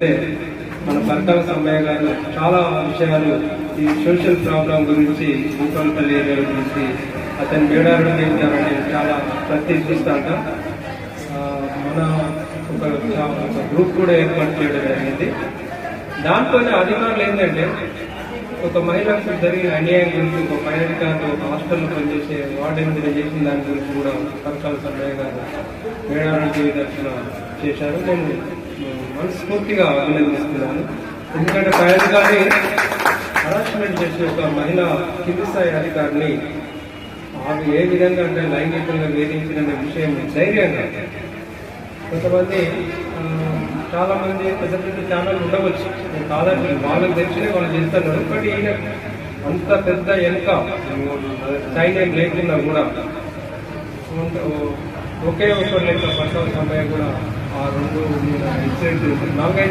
మన పరకాల సమయ గారు చాలా విషయాలు ఈ సోషల్ ప్రాబ్లం గురించి భూపాలపల్లి ఏరియా గురించి అతను మేడారం చేశారని చాలా ప్రతిష్ఠిస్తాంట. మన ఒక గ్రూప్ కూడా ఏర్పాటు చేయడం జరిగింది. దాంట్లోనే అధికారులు ఏంటంటే ఒక మహిళకు జరిగిన అన్యాయం గురించి ఒక పై అధికారులు ఒక హాస్టల్లో పనిచేసే వార్డెన్ మీద చేసిన దాని గురించి కూడా పరకాల సమయ గారు మేడారం టీవీ దర్శన చేశారు. నేను మనస్ఫూర్తిగా అభినందిస్తున్నాను. ఎందుకంటే పై అధికారి హరాస్మెంట్ చేసే ఒక మహిళ కింది స్థాయి అధికారిని ఆమె ఏ విధంగా అంటే లైంగికంగా వేధించిన విషయం ధైర్యంగా కొంతమంది చాలా మంది పెద్ద పెద్ద ఛానల్ ఉండవచ్చు, కాదండి వాళ్ళకి తెలిసినే వాళ్ళు చేస్తున్నారు. బట్ ఈయన అంత పెద్ద వెనుక సైన్యం లేకున్నా కూడా ఒకే ఒకరు లెక్క పట్టాల సమయం కూడా ఆ రెండు ఇన్సిడెంట్ 4-5